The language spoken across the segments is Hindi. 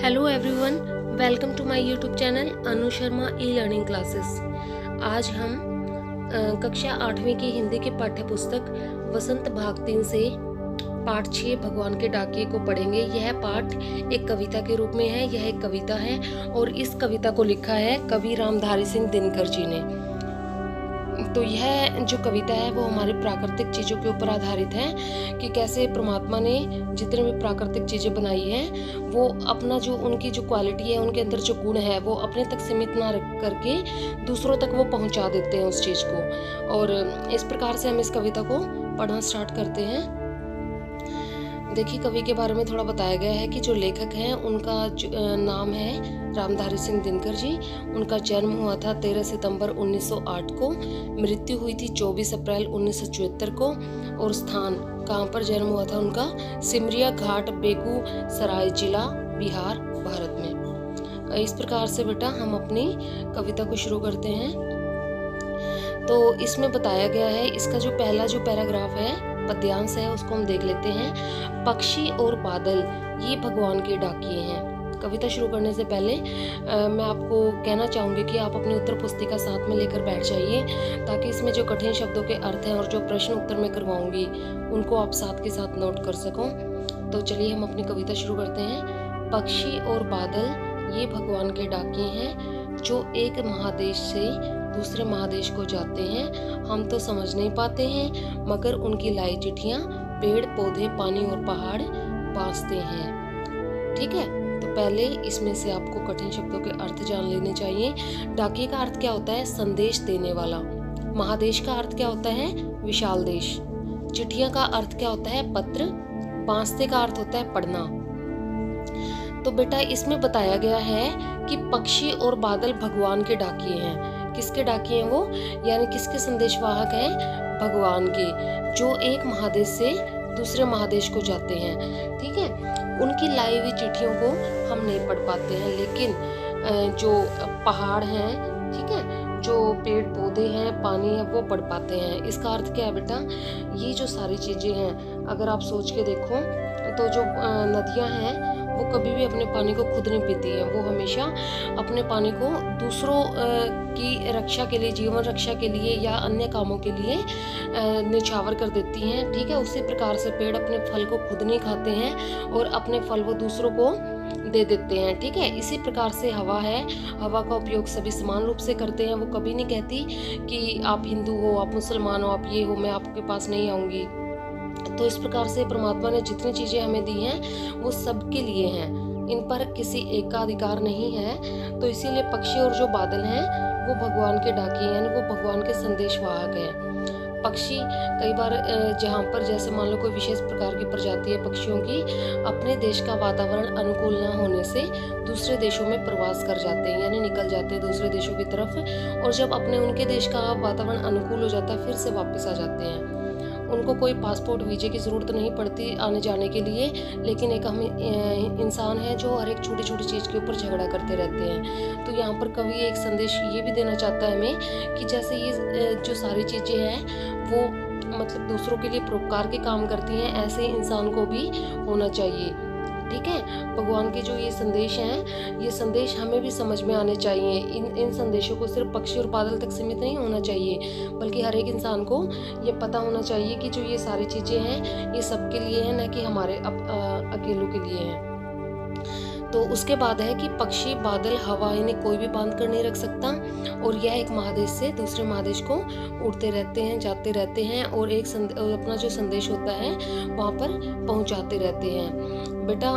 Hello everyone, welcome to my YouTube channel Anu Sharma e learning classes. आज हम कक्षा 8वीं की हिंदी की पाठ्य पुस्तक वसंत भाग 3 से पाठ 6 भगवान के डाकिये को पढ़ेंगे। यह पाठ एक कविता के रूप में है। यह एक कविता है और इस कविता को लिखा है कवि रामधारी सिंह दिनकर जी ने। तो यह जो कविता है वो हमारी प्राकृतिक चीज़ों के ऊपर आधारित है कि कैसे परमात्मा ने जितने भी प्राकृतिक चीज़ें बनाई हैं वो अपना जो उनकी जो क्वालिटी है, उनके अंदर जो गुण है वो अपने तक सीमित ना रख करके दूसरों तक वो पहुंचा देते हैं उस चीज़ को। और इस प्रकार से हम इस कविता को पढ़ना स्टार्ट करते हैं। देखिए, कवि के बारे में थोड़ा बताया गया है कि जो लेखक हैं उनका नाम है रामधारी सिंह दिनकर जी। उनका जन्म हुआ था 13 सितंबर 1908 को, मृत्यु हुई थी 24 अप्रैल 1974 को। और स्थान कहाँ पर जन्म हुआ था उनका? सिमरिया घाट, बेगूसराय जिला, बिहार, भारत में। इस प्रकार से बेटा हम अपनी कविता को शुरू करते हैं। तो इसमें बताया गया है, इसका जो पहला जो पैराग्राफ है, पद्यांश है, उसको हम देख लेते हैं। पक्षी और बादल ये भगवान के डाकिये हैं। कविता शुरू करने से पहले मैं आपको कहना चाहूँगी कि आप अपनी उत्तर पुस्तिका साथ में लेकर बैठ जाइए, ताकि इसमें जो कठिन शब्दों के अर्थ हैं और जो प्रश्न उत्तर में करवाऊंगी उनको आप साथ के साथ नोट कर सको। तो चलिए हम अपनी कविता शुरू करते हैं। पक्षी और बादल ये भगवान के डाकिये हैं, जो एक महादेश से दूसरे महादेश को जाते हैं। हम तो समझ नहीं पाते हैं, मगर उनकी लाई चिट्ठियाँ पेड़ पौधे पानी और पहाड़ बांसते हैं। ठीक है, तो पहले इसमें से आपको कठिन शब्दों के अर्थ जान लेने चाहिए। डाकिये का अर्थ क्या होता है? संदेश देने वाला। महादेश का अर्थ क्या होता है? विशाल देश। चिट्ठियां का अर्थ क्या होता है? पत्र। बांसते का अर्थ होता है पढ़ना। तो बेटा इसमें बताया गया है कि पक्षी और बादल भगवान के डाकिये हैं। किसके डाकिये हैं वो? यानी किसके संदेशवाहक हैं? भगवान के, जो एक महादेश से दूसरे महादेश को जाते हैं। ठीक है, उनकी लाई हुई चिट्ठियों को हम नहीं पढ़ पाते हैं, लेकिन जो पहाड़ हैं, ठीक है, जो पेड़ पौधे हैं, पानी है, वो पढ़ पाते हैं। इसका अर्थ क्या है बेटा? ये जो सारी चीज़ें हैं, अगर आप सोच के देखो तो जो नदियाँ हैं वो कभी भी अपने पानी को खुद नहीं पीती है। वो हमेशा अपने पानी को दूसरों की रक्षा के लिए, जीवन रक्षा के लिए या अन्य कामों के लिए न्यौछावर कर देती हैं। ठीक है, उसी प्रकार से पेड़ अपने फल को खुद नहीं खाते हैं और अपने फल वो दूसरों को दे देते हैं। ठीक है, इसी प्रकार से हवा है, हवा का उपयोग सभी समान रूप से करते हैं। वो कभी नहीं कहती कि आप हिंदू हो, आप मुसलमान हो, आप ये हो, मैं आपके पास नहीं आऊँगी। तो इस प्रकार से परमात्मा ने जितनी चीज़ें हमें दी हैं वो सबके लिए हैं, इन पर किसी एक का अधिकार नहीं है। तो इसीलिए पक्षी और जो बादल हैं वो भगवान के डाकिये यानी वो भगवान के संदेशवाहक हैं। पक्षी कई बार जहाँ पर जैसे मान लो कोई विशेष प्रकार की प्रजाति है पक्षियों की, अपने देश का वातावरण अनुकूल न होने से दूसरे देशों में प्रवास कर जाते हैं, यानी निकल जाते हैं दूसरे देशों की तरफ। और जब अपने उनके देश का वातावरण अनुकूल हो जाता है फिर से वापस आ जाते हैं। उनको कोई पासपोर्ट वीजे की ज़रूरत नहीं पड़ती आने जाने के लिए, लेकिन एक हम इंसान है जो हर एक छोटी छोटी चीज़ के ऊपर झगड़ा करते रहते हैं। तो यहाँ पर कवि एक संदेश ये भी देना चाहता है हमें कि जैसे ये जो सारी चीज़ें हैं वो मतलब दूसरों के लिए परोपकार के काम करती हैं, ऐसे इंसान को भी होना चाहिए। ठीक है, भगवान के जो ये संदेश हैं, ये संदेश हमें भी समझ में आने चाहिए। इन संदेशों को सिर्फ पक्षी और बादल तक सीमित नहीं होना चाहिए, बल्कि हर एक इंसान को ये पता होना चाहिए कि जो ये सारी चीज़ें हैं ये सबके लिए हैं, न कि हमारे अकेलों के लिए हैं। तो उसके बाद है कि पक्षी बादल हवा इन्हें कोई भी बांध कर नहीं रख सकता, और यह एक महादेश से दूसरे महादेश को उड़ते रहते हैं, जाते रहते हैं, और एक अपना जो संदेश होता है वहाँ पर पहुँचाते रहते हैं। बेटा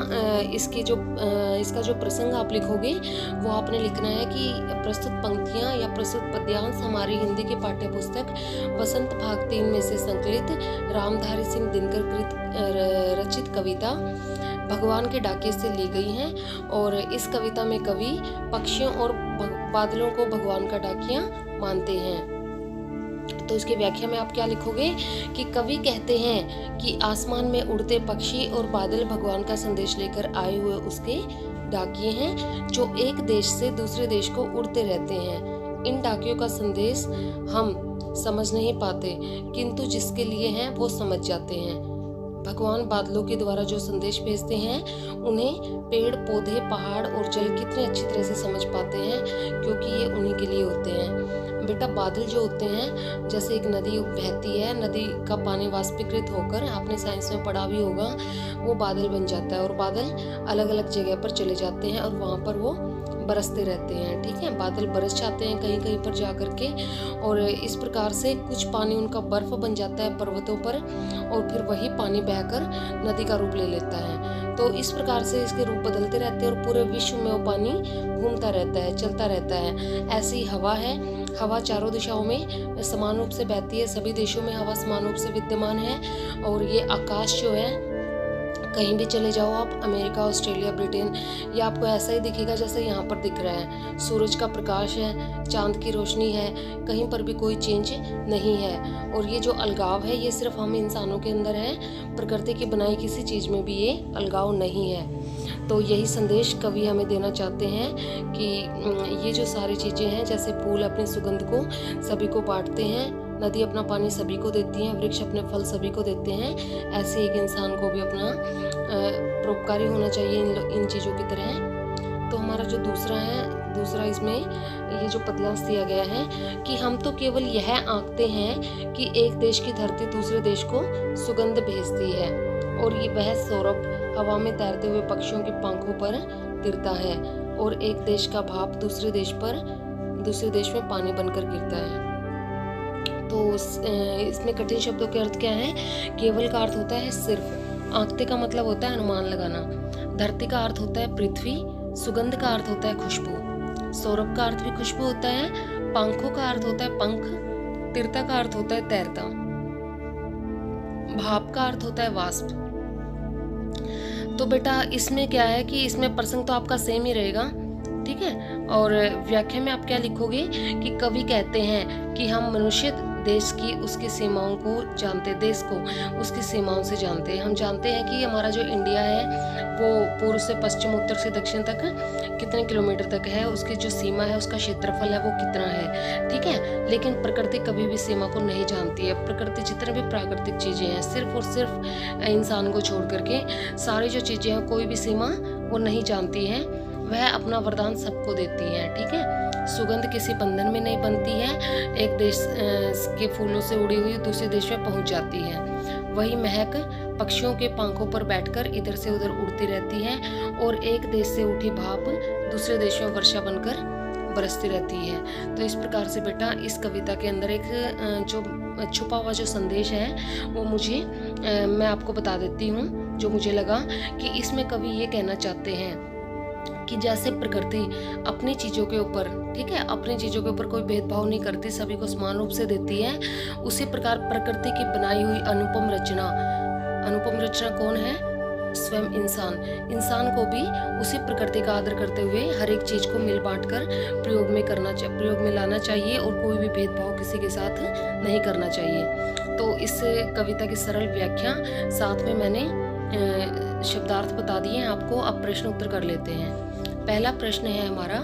इसका जो प्रसंग आप लिखोगे वो आपने लिखना है कि प्रस्तुत पंक्तियाँ या प्रस्तुत पद्यांश हमारी हिंदी की पाठ्य पुस्तक वसंत भाग 3 में से संकलित रामधारी सिंह दिनकर कृत रचित कविता भगवान के डाकिये से ली गई हैं। और इस कविता में कवि पक्षियों और बादलों को भगवान का डाकिया मानते हैं। तो इसकी व्याख्या में आप क्या लिखोगे कि कवि कहते हैं कि आसमान में उड़ते पक्षी और बादल भगवान का संदेश लेकर आए हुए उसके डाकिये हैं, जो एक देश से दूसरे देश को उड़ते रहते हैं। इन डाकियों का संदेश हम समझ नहीं पाते, किंतु जिसके लिए हैं वो समझ जाते हैं। भगवान बादलों के द्वारा जो संदेश भेजते हैं उन्हें पेड़ पौधे पहाड़ और जल कितने अच्छी तरह से समझ पाते हैं, क्योंकि ये उन्हीं के लिए होते हैं। बेटा बादल जो होते हैं, जैसे एक नदी बहती है, नदी का पानी वाष्पीकृत होकर, आपने साइंस में पढ़ा भी होगा, वो बादल बन जाता है और बादल अलग अलग जगह पर चले जाते हैं और वहाँ पर वो बरसते रहते हैं। ठीक है, बादल बरस जाते हैं कहीं कहीं पर जा कर के, और इस प्रकार से कुछ पानी उनका बर्फ बन जाता है पर्वतों पर, और फिर वही पानी बहकर नदी का रूप ले लेता है। तो इस प्रकार से इसके रूप बदलते रहते हैं और पूरे विश्व में वो पानी घूमता रहता है, चलता रहता है। ऐसी हवा है, हवा चारों दिशाओं में समान रूप से बहती है, सभी देशों में हवा समान रूप से विद्यमान है। और ये आकाश जो है, कहीं भी चले जाओ आप, अमेरिका, ऑस्ट्रेलिया, ब्रिटेन, ये आपको ऐसा ही दिखेगा जैसे यहाँ पर दिख रहा है। सूरज का प्रकाश है, चांद की रोशनी है, कहीं पर भी कोई चेंज नहीं है। और ये जो अलगाव है, ये सिर्फ हम इंसानों के अंदर है, प्रकृति की बनाई किसी चीज़ में भी ये अलगाव नहीं है। तो यही संदेश कवि हमें देना चाहते हैं कि ये जो सारी चीज़ें हैं, जैसे फूल अपनी सुगंध को सभी को बांटते हैं, नदी अपना पानी सभी को देती है, वृक्ष अपने फल सभी को देते हैं, ऐसे एक इंसान को भी अपना परोपकारी होना चाहिए इन चीज़ों की तरह। तो हमारा जो दूसरा इसमें ये जो पदयांश दिया गया है कि हम तो केवल यह आंकते हैं कि एक देश की धरती दूसरे देश को सुगंध भेजती है, और ये वह सौरभ हवा में तैरते हुए पक्षियों के पंखों पर गिरता है, और एक देश का भाप दूसरे देश में पानी बनकर गिरता है। तो इसमें कठिन शब्दों के अर्थ क्या है? केवल का अर्थ होता है सिर्फ, आंकते का मतलब होता है अनुमान लगाना, धरती का अर्थ होता है पृथ्वी, सुगंध का अर्थ होता है खुशबू, सौरभ का अर्थ भी खुशबू होता है, पंखों का अर्थ होता है पंख, तीरता का अर्थ होता है तैरता, भाप का अर्थ होता है वाष्प। तो बेटा इसमें क्या है कि इसमें प्रसंग तो आपका सेम ही रहेगा, ठीक है। और व्याख्या में आप क्या लिखोगे कि कवि कहते हैं कि हम मनुष्य देश की उसकी सीमाओं को जानते, देश को उसकी सीमाओं से जानते हैं। हम जानते हैं कि हमारा जो इंडिया है वो पूर्व से पश्चिम, उत्तर से दक्षिण तक कितने किलोमीटर तक है, उसकी जो सीमा है, उसका क्षेत्रफल है वो कितना है, ठीक है। लेकिन प्रकृति कभी भी सीमा को नहीं जानती है। प्रकृति जितने भी प्राकृतिक चीज़ें हैं, सिर्फ और सिर्फ इंसान को छोड़ करके सारी जो चीज़ें हैं, कोई भी सीमा वो नहीं जानती हैं। वह अपना वरदान सबको देती है, ठीक है। सुगंध किसी बंधन में नहीं बनती है, एक देश के फूलों से उड़ी हुई दूसरे देश में पहुंच जाती है। वही महक पक्षियों के पंखों पर बैठकर इधर से उधर उड़ती रहती है, और एक देश से उठी भाप दूसरे देश में वर्षा बनकर बरसती रहती है। तो इस प्रकार से बेटा इस कविता के अंदर एक जो छुपा हुआ जो संदेश है वो मैं आपको बता देती हूँ, जो मुझे लगा कि इसमें कवि ये कहना चाहते हैं कि जैसे प्रकृति अपनी चीज़ों के ऊपर, ठीक है, अपनी चीज़ों के ऊपर कोई भेदभाव नहीं करती, सभी को समान रूप से देती है, उसी प्रकार प्रकृति की बनाई हुई अनुपम रचना कौन है? स्वयं इंसान को भी उसी प्रकृति का आदर करते हुए हर एक चीज़ को मिल बांट कर प्रयोग में लाना चाहिए, और कोई भी भेदभाव किसी के साथ नहीं करना चाहिए। तो इस कविता की सरल व्याख्या साथ में मैंने शब्दार्थ बता दिए हैं आपको। अब प्रश्न उत्तर कर लेते हैं। पहला प्रश्न है हमारा,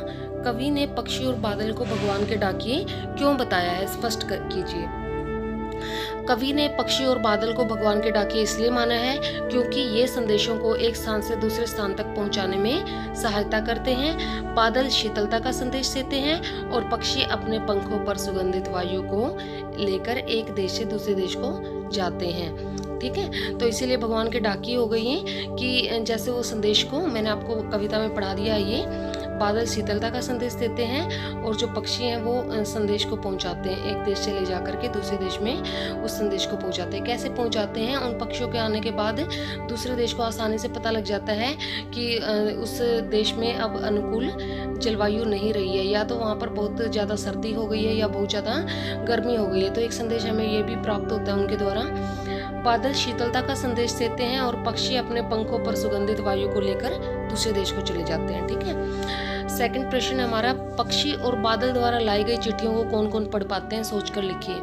कवि ने पक्षी और बादल को भगवान के डाकिए क्यों बताया है? स्पष्ट कीजिए। कवि ने पक्षी और बादल को भगवान के डाकिए इसलिए माना है क्योंकि ये संदेशों को एक स्थान से दूसरे स्थान तक पहुंचाने में सहायता करते हैं। बादल शीतलता का संदेश देते हैं और पक्षी अपने पंखों पर सुगंधित वायु को लेकर एक देश से दूसरे देश को जाते हैं, ठीक है। तो इसीलिए भगवान के डाकिए हो गई हैं कि जैसे वो संदेश को मैंने आपको कविता में पढ़ा दिया, ये बादल शीतलता का संदेश देते हैं और जो पक्षी हैं वो संदेश को पहुंचाते हैं, एक देश से ले जाकर के दूसरे देश में उस संदेश को पहुंचाते हैं। कैसे पहुंचाते हैं? उन पक्षियों के आने के बाद दूसरे देश को आसानी से पता लग जाता है कि उस देश में अब अनुकूल जलवायु नहीं रही है, या तो वहाँ पर बहुत ज़्यादा सर्दी हो गई है या बहुत ज़्यादा गर्मी हो गई है। तो एक संदेश हमें ये भी प्राप्त होता है उनके द्वारा। बादल शीतलता का संदेश देते हैं और पक्षी अपने पंखों पर सुगंधित वायु को लेकर दूसरे देश को चले जाते हैं, ठीक है। सेकंड प्रश्न हमारा, पक्षी और बादल द्वारा लाई गई चिट्ठियों को कौन कौन पढ़ पाते हैं? सोचकर लिखिए।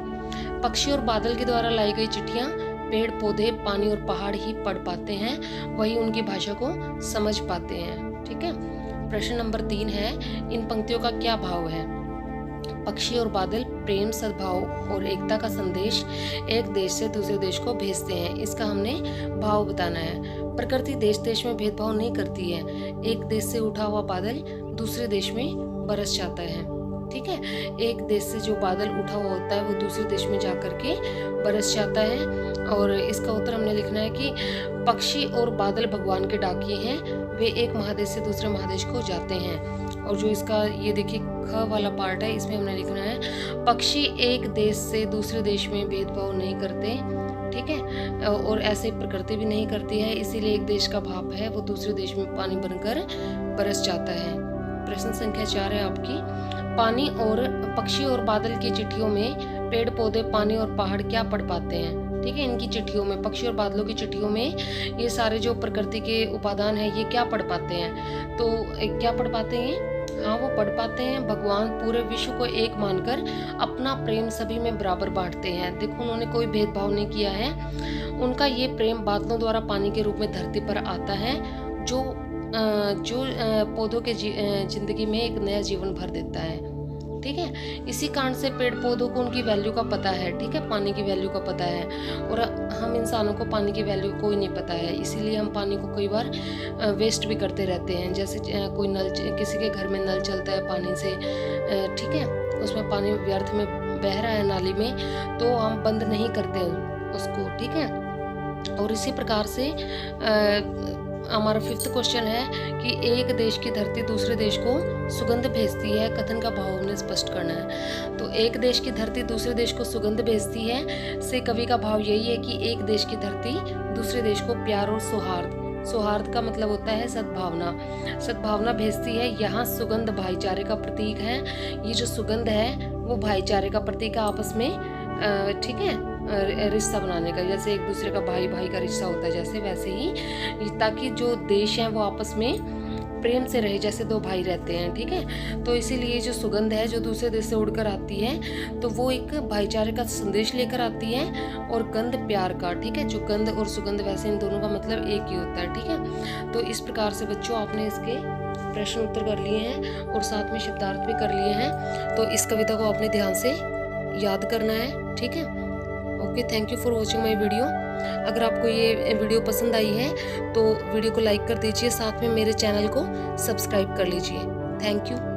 पक्षी और बादल के द्वारा लाई गई चिट्ठियाँ पेड़ पौधे पानी और पहाड़ ही पढ़ पाते हैं, वही उनकी भाषा को समझ पाते हैं, ठीक है। प्रश्न नंबर 3 है, इन पंक्तियों का क्या भाव है? पक्षी और बादल प्रेम, सद्भाव और एकता का संदेश एक देश से दूसरे देश को भेजते हैं। इसका हमने भाव बताना है। प्रकृति देश देश में भेदभाव नहीं करती है। एक देश से उठा हुआ बादल दूसरे देश में बरस जाता है। ठीक है, एक देश से जो बादल उठा हुआ होता है वो दूसरे देश में जाकर के बरस जाता है। और इसका उत्तर हमने लिखना है कि पक्षी और बादल भगवान के डाकिए हैं, वे एक महादेश से दूसरे महादेश को जाते हैं। और जो इसका ये देखिए ख वाला पार्ट है, इसमें हमने लिखना है पक्षी एक देश से दूसरे देश में भेदभाव नहीं करते। ठीक है, और ऐसे प्रकृति भी नहीं करती है, इसीलिए एक देश का भाप है वो दूसरे देश में पानी बनकर बरस जाता है। प्रश्न संख्या 4 है आपकी, पानी और पक्षी और बादल की चिट्ठियों में पेड़ पौधे, पानी और पहाड़ क्या पढ़ पाते हैं। ठीक है, इनकी चिट्ठियों में, पक्षी और बादलों की चिट्ठियों में ये सारे जो प्रकृति के उपादान है ये क्या पढ़ पाते हैं। तो क्या पढ़ पाते हैं, हाँ वो पढ़ पाते हैं भगवान पूरे विश्व को एक मानकर अपना प्रेम सभी में बराबर बांटते हैं। देखो उन्होंने कोई भेदभाव नहीं किया है, उनका ये प्रेम बादलों द्वारा पानी के रूप में धरती पर आता है, जो पौधों के जिंदगी में एक नया जीवन भर देता है। ठीक है, इसी कारण से पेड़ पौधों को उनकी वैल्यू का पता है। ठीक है, पानी की वैल्यू का पता है, और हम इंसानों को पानी की वैल्यू कोई नहीं पता है, इसीलिए हम पानी को कई बार वेस्ट भी करते रहते हैं। जैसे कोई नल, किसी के घर में नल चलता है पानी से, ठीक है, उसमें पानी व्यर्थ में बह रहा है नाली में, तो हम बंद नहीं करते उसको। ठीक है, और इसी प्रकार से हमारा 5th क्वेश्चन है कि एक देश की धरती दूसरे देश को सुगंध भेजती है, कथन का भाव हमने स्पष्ट करना है। तो एक देश की धरती दूसरे देश को सुगंध भेजती है से कवि का भाव यही है कि एक देश की धरती दूसरे देश को प्यार और सौहार्द, सौहार्द का मतलब होता है सद्भावना, सद्भावना भेजती है। यहाँ सुगंध भाईचारे का प्रतीक है, ये जो सुगंध है वो भाईचारे का प्रतीक है आपस में। ठीक है, रिश्ता बनाने का, जैसे एक दूसरे का भाई भाई का रिश्ता होता है जैसे, वैसे ही ताकि जो देश हैं वो आपस में प्रेम से रहे, जैसे दो भाई रहते हैं। ठीक है, तो इसीलिए जो सुगंध है जो दूसरे देश से उड़कर आती है तो वो एक भाईचारे का संदेश लेकर आती है, और गंध प्यार का। ठीक है, जो गंध और सुगंध वैसे इन दोनों का मतलब एक ही होता है। ठीक है, तो इस प्रकार से बच्चों आपने इसके प्रश्न उत्तर कर लिए हैं और साथ में शब्दार्थ भी कर लिए हैं। तो इस कविता को आपने ध्यान से याद करना है। ठीक है, okay, thank you for watching my video. अगर आपको ये वीडियो पसंद आई है तो वीडियो को लाइक कर दीजिए, साथ में मेरे चैनल को सब्सक्राइब कर लीजिए। Thank you.